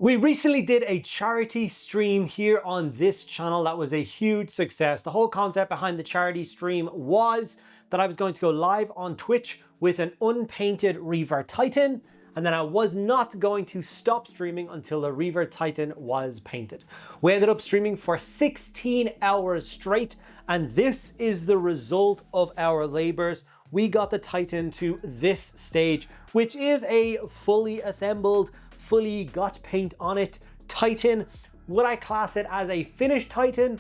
We recently did a charity stream here on this channel that was a huge success. The whole concept behind the charity stream was that I was going to go live on Twitch with an unpainted Reaver Titan, and then I was not going to stop streaming until the Reaver Titan was painted. We ended up streaming for 16 hours straight, and this is the result of our labors. We got the Titan to this stage, which is a fully assembled, fully got paint on it Titan. Would I class it as a finished Titan?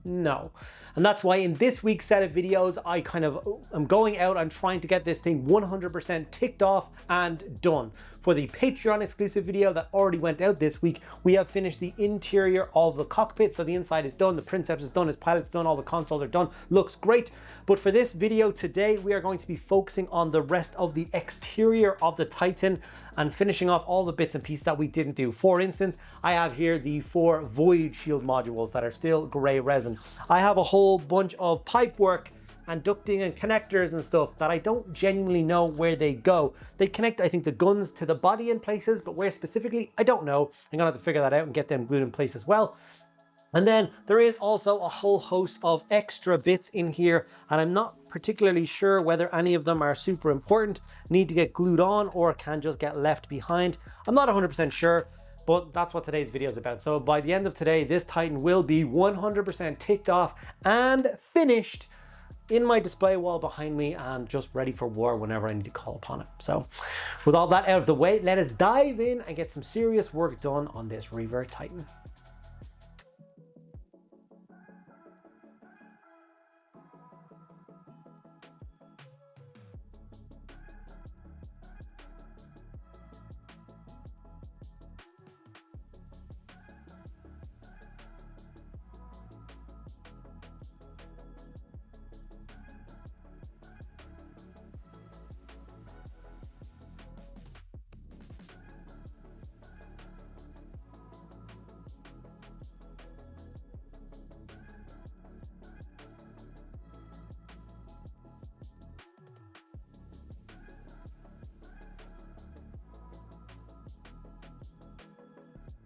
No. And that's why in this week's set of videos, I'm going out, I'm trying to get this thing 100% ticked off and done. For the Patreon exclusive video that already went out this week, we have finished the interior of the cockpit. So the inside is done, the princeps is done, his pilot's done, all the consoles are done, looks great. But for this video today, we are going to be focusing on the rest of the exterior of the Titan and finishing off all the bits and pieces that we didn't do. For instance, I have here the 4 void shield modules that are still gray resin. I have a whole bunch of pipe work and ducting and connectors and stuff that I don't genuinely know where they go. They connect, I think, the guns to the body in places, but where specifically, I don't know. I'm gonna have to figure that out and get them glued in place as well. And then there is also a whole host of extra bits in here, and I'm not particularly sure whether any of them are super important, need to get glued on, or can just get left behind. I'm not 100% sure, but that's what today's video is about. So by the end of today, this Titan will be 100% ticked off and finished in my display wall behind me and just ready for war whenever I need to call upon it. So with all that out of the way, let us dive in and get some serious work done on this Reaver Titan.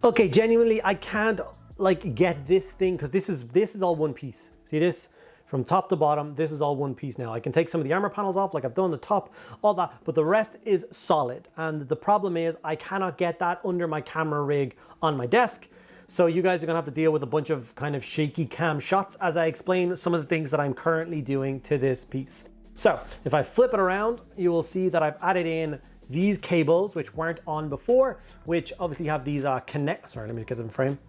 Okay, genuinely, I can't get this thing because this is all one piece. See this? From top to bottom, this is all one piece now. I can take some of the armor panels off like I've done the top, all that, but the rest is solid. And the problem is I cannot get that under my camera rig on my desk. So you guys are gonna have to deal with a bunch of kind of shaky cam shots as I explain some of the things that I'm currently doing to this piece. So if I flip it around, you will see that I've added in these cables, which weren't on before, which obviously have these let me get them in frame.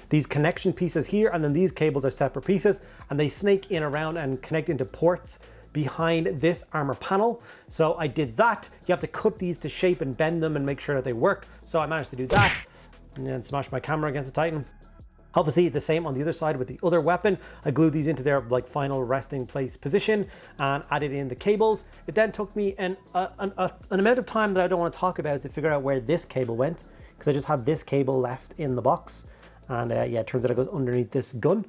These connection pieces here, and then these cables are separate pieces, and they snake in around and connect into ports behind this armor panel. So I did that. You have to cut these to shape and bend them and make sure that they work. So I managed to do that and then smash my camera against the Titan. Obviously the same on the other side with the other weapon. I glued these into their final resting place position and added in the cables. It then took me an amount of time that I don't want to talk about to figure out where this cable went, because I just had this cable left in the box. And yeah, it turns out it goes underneath this gun.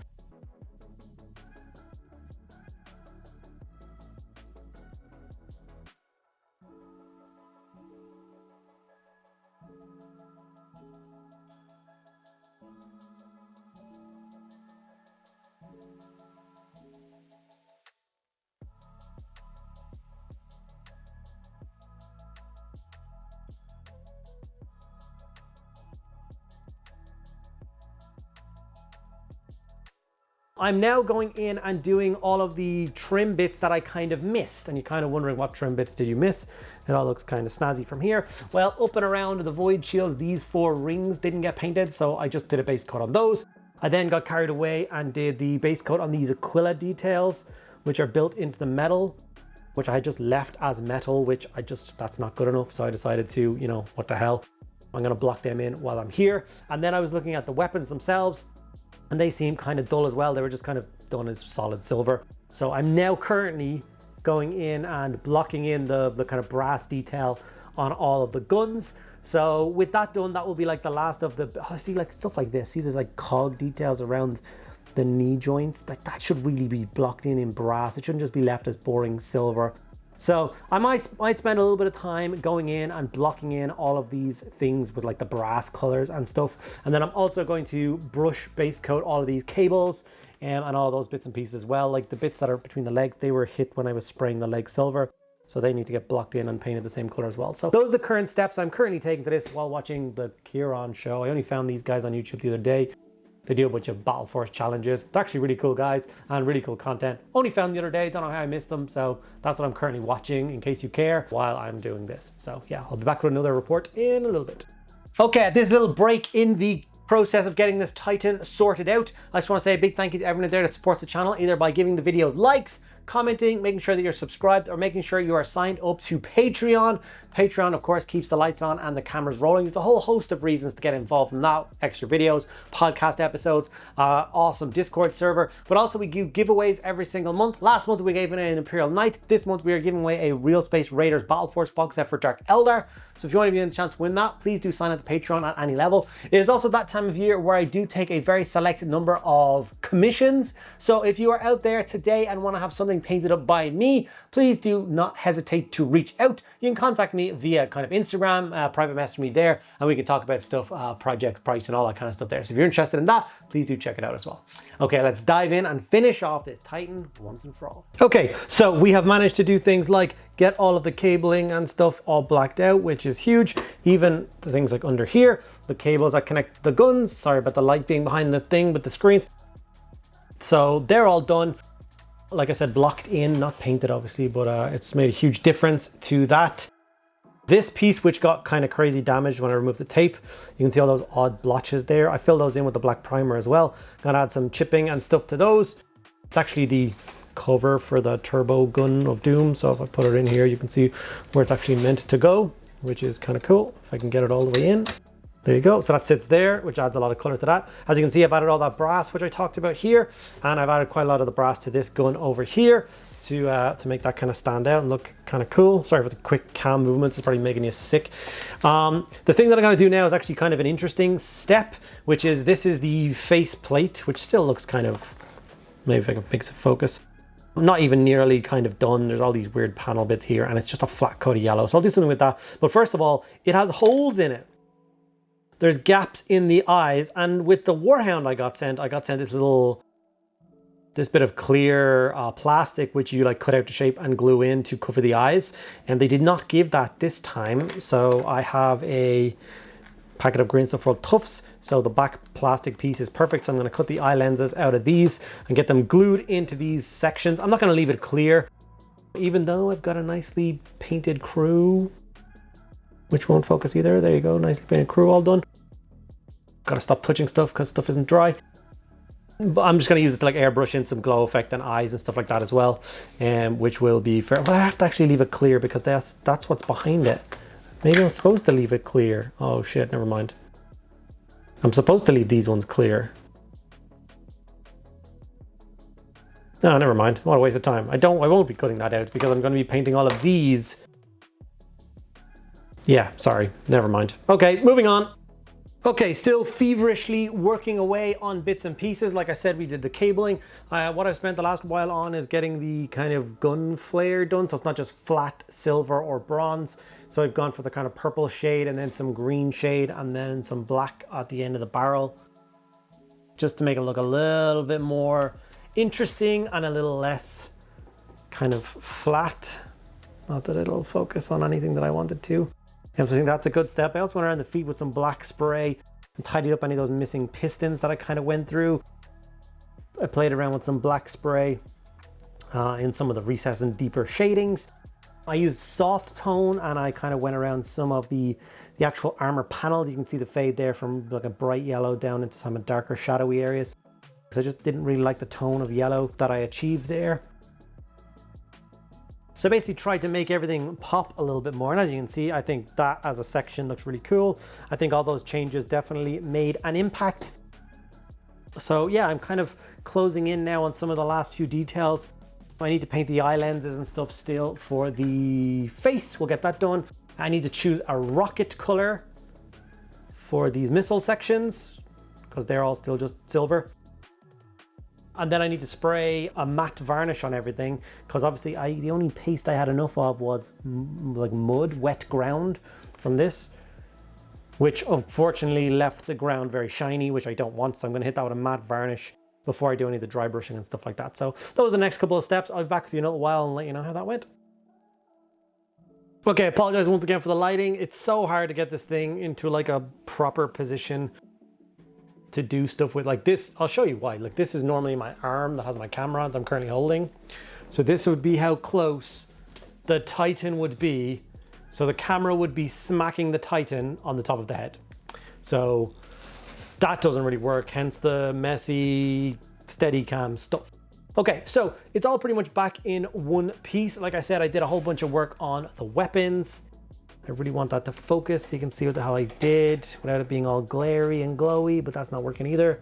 I'm now going in and doing all of the trim bits that I kind of missed. And you're kind of wondering, what trim bits did you miss? It all looks kind of snazzy from here. Well, up and around the void shields, these 4 rings didn't get painted, so I just did a base coat on those. I then got carried away and did the base coat on these Aquila details, which are built into the metal, which I just left as metal, that's not good enough. So I decided to, what the hell? I'm gonna block them in while I'm here. And then I was looking at the weapons themselves, and they seem kind of dull as well. They were just kind of done as solid silver. So I'm now currently going in and blocking in the kind of brass detail on all of the guns. So with that done, that will be like the last of the, I see like stuff like this. See, there's like cog details around the knee joints. Like that should really be blocked in brass. It shouldn't just be left as boring silver. So I might spend a little bit of time going in and blocking in all of these things with like the brass colors and stuff. And then I'm also going to brush base coat all of these cables and all those bits and pieces as well. Like the bits that are between the legs, they were hit when I was spraying the leg silver. So they need to get blocked in and painted the same color as well. So those are the current steps I'm currently taking to this while watching the Kieran show. I only found these guys on YouTube the other day. They do a bunch of Battle Force challenges. They're actually really cool guys and really cool content. Only found the other day, don't know how I missed them. So that's what I'm currently watching in case you care while I'm doing this. So yeah, I'll be back with another report in a little bit. Okay, this little break in the process of getting this Titan sorted out. I just want to say a big thank you to everyone there that supports the channel, either by giving the videos likes, commenting, making sure that you're subscribed, or making sure you are signed up to Patreon. Patreon, of course, keeps the lights on and the cameras rolling. There's a whole host of reasons to get involved in that. Extra videos, podcast episodes, awesome Discord server, but also we give giveaways every single month. Last month we gave away an Imperial Knight. This month we are giving away a Real Space Raiders Battle Force box set for Dark Eldar. So if you want to be in a chance to win that, please do sign up to Patreon at any level. It is also that time of year where I do take a very selected number of commissions. So if you are out there today and want to have something painted up by me, please do not hesitate to reach out. You can contact me via kind of Instagram, private message me there, and we can talk about stuff, project price and all that kind of stuff there. So if you're interested in that, please do check it out as well. Okay, let's dive in and finish off this Titan once and for all. Okay, so we have managed to do things like get all of the cabling and stuff all blacked out, which is huge. Even the things like under here, the cables that connect the guns. Sorry about the light being behind the thing with the screens. So they're all done. Like I said, blocked in, not painted obviously, but it's made a huge difference to that. This piece, which got kind of crazy damaged when I removed the tape, you can see all those odd blotches there. I filled those in with the black primer as well. Gonna add some chipping and stuff to those. It's actually the cover for the turbo gun of doom. So if I put it in here, you can see where it's actually meant to go, which is kind of cool. If I can get it all the way in. There you go. So that sits there, which adds a lot of color to that. As you can see, I've added all that brass, which I talked about here. And I've added quite a lot of the brass to this gun over here to make that kind of stand out and look kind of cool. Sorry for the quick cam movements. It's probably making you sick. The thing that I'm going to do now is actually kind of an interesting step, which is this is the face plate, which still looks kind of, maybe if I can fix it focus. Not even nearly kind of done. There's all these weird panel bits here and it's just a flat coat of yellow. So I'll do something with that. But first of all, it has holes in it. There's gaps in the eyes, and with the Warhound I got sent this bit of clear plastic which you like cut out to shape and glue in to cover the eyes, and they did not give that this time. So I have a packet of green stuff called Tufts, so the back plastic piece is perfect. So I'm going to cut the eye lenses out of these and get them glued into these sections. I'm not going to leave it clear, even though I've got a nicely painted crew, which won't focus either. There you go, nicely painted crew all done. Gotta stop touching stuff because stuff isn't dry. But I'm just gonna use it to like airbrush in some glow effect and eyes and stuff like that as well, which will be fair. But I have to actually leave it clear because that's what's behind it. Maybe I'm supposed to leave it clear. Oh shit, never mind. I'm supposed to leave these ones clear. No, never mind. What a waste of time. I won't be cutting that out because I'm going to be painting all of these. Yeah, sorry, never mind. Okay, moving on. Okay, still feverishly working away on bits and pieces. Like I said, we did the cabling. What I've spent the last while on is getting the kind of gun flare done, so it's not just flat silver or bronze. So I've gone for the kind of purple shade and then some green shade and then some black at the end of the barrel, just to make it look a little bit more interesting and a little less kind of flat. Not that it'll focus on anything that I wanted to. I think that's a good step. I also went around the feet with some black spray and tidied up any of those missing pistons that I kind of went through. I played around with some black spray in some of the recess and deeper shadings. I used soft tone and I kind of went around some of the actual armor panels. You can see the fade there from like a bright yellow down into some darker shadowy areas. So I just didn't really like the tone of yellow that I achieved there. So I basically tried to make everything pop a little bit more. And as you can see, I think that as a section looks really cool. I think all those changes definitely made an impact. So yeah, I'm kind of closing in now on some of the last few details. I need to paint the eye lenses and stuff still for the face. We'll get that done. I need to choose a rocket color for these missile sections because they're all still just silver. And then I need to spray a matte varnish on everything, because obviously the only paste I had enough of was like mud, wet ground from this, which unfortunately left the ground very shiny, which I don't want. So I'm going to hit that with a matte varnish before I do any of the dry brushing and stuff like that. So those are the next couple of steps. I'll be back with you in a little while and let you know how that went. Okay, apologize once again for the lighting. It's so hard to get this thing into like a proper position to do stuff with. Like this, I'll show you why. Like this is normally my arm that has my camera that I'm currently holding. So this would be how close the Titan would be. So the camera would be smacking the Titan on the top of the head. So that doesn't really work, hence the messy Steadicam stuff. Okay, so it's all pretty much back in one piece. Like I said, I did a whole bunch of work on the weapons. I really want that to focus so you can see what the hell I did without it being all glary and glowy, but that's not working either.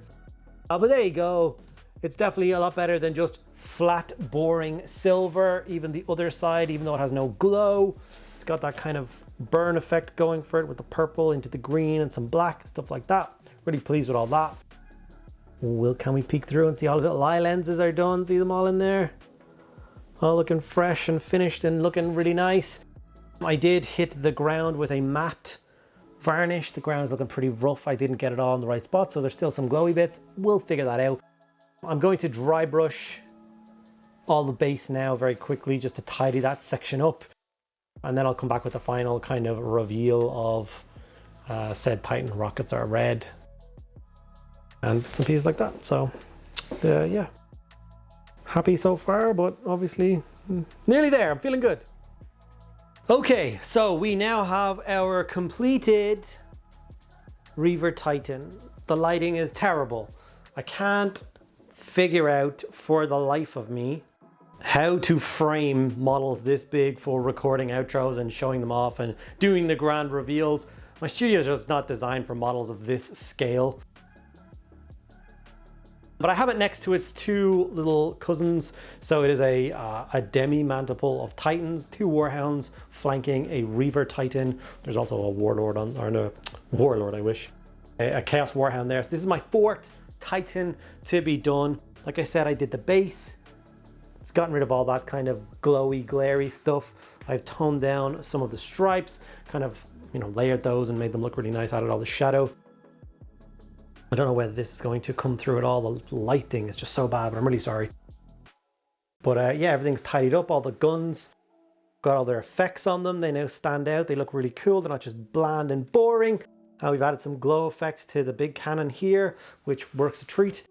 But there you go. It's definitely a lot better than just flat, boring silver. Even the other side, even though it has no glow, it's got that kind of burn effect going for it with the purple into the green and some black, stuff like that. Really pleased with all that. Can we peek through and see all the little eye lenses are done? See them all in there? All looking fresh and finished and looking really nice. I did hit the ground with a matte varnish. The ground is looking pretty rough. I didn't get it all in the right spot, so there's still some glowy bits. We'll figure that out. I'm going to dry brush all the base now very quickly just to tidy that section up. And then I'll come back with the final kind of reveal of said Titan rockets are red. And bits and pieces like that. So yeah, happy so far, but obviously nearly there. I'm feeling good. Okay, so we now have our completed Reaver Titan. The lighting is terrible. I can't figure out for the life of me how to frame models this big for recording outros and showing them off and doing the grand reveals. My studio is just not designed for models of this scale. But I have it next to its two little cousins. So it is a demi-mantiple of Titans, two Warhounds flanking a Reaver Titan. There's also a Warlord on, or no, Warlord I wish. A Chaos Warhound there. So this is my fourth Titan to be done. Like I said, I did the base. It's gotten rid of all that kind of glowy, glary stuff. I've toned down some of the stripes, kind of, you know, layered those and made them look really nice, added all the shadow. I don't know whether this is going to come through at all. The lighting is just so bad, but I'm really sorry. But yeah, everything's tidied up. All the guns got all their effects on them. They now stand out. They look really cool. They're not just bland and boring. We've added some glow effect to the big cannon here, which works a treat.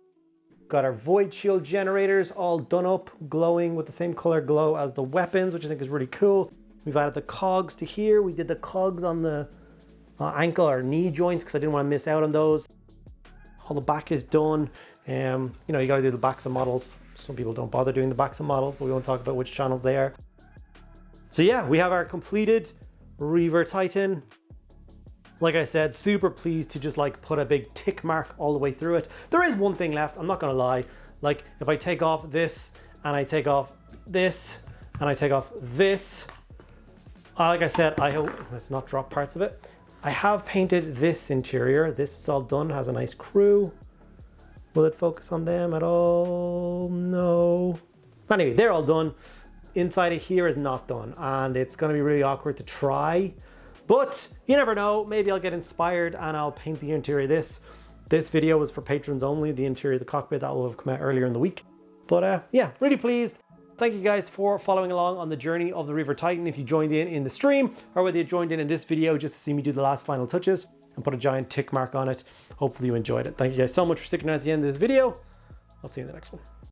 Got our void shield generators all done up, glowing with the same color glow as the weapons, which I think is really cool. We've added the cogs to here. We did the cogs on the ankle or knee joints because I didn't want to miss out on those. All the back is done. You know, you gotta do the backs of models. Some people don't bother doing the backs of models, but we won't talk about which channels they are. So yeah, we have our completed Reaver Titan. Like I said, super pleased to just like put a big tick mark all the way through it. There is one thing left, I'm not gonna lie. Like if I take off this and I take off this and I take off this, like I said, I hope, let's not drop parts of it. I have painted this interior. This is all done, has a nice crew. Will it focus on them at all? No. Anyway, they're all done. Inside of here is not done, and it's gonna be really awkward to try, but you never know. Maybe I'll get inspired and I'll paint the interior of this. This video was for patrons only, the interior of the cockpit. That will have come out earlier in the week. But yeah, really pleased. Thank you guys for following along on the journey of the Reaver Titan. If you joined in the stream, or whether you joined in this video just to see me do the last final touches and put a giant tick mark on it, hopefully you enjoyed it. Thank you guys so much for sticking around at the end of this video. I'll see you in the next one.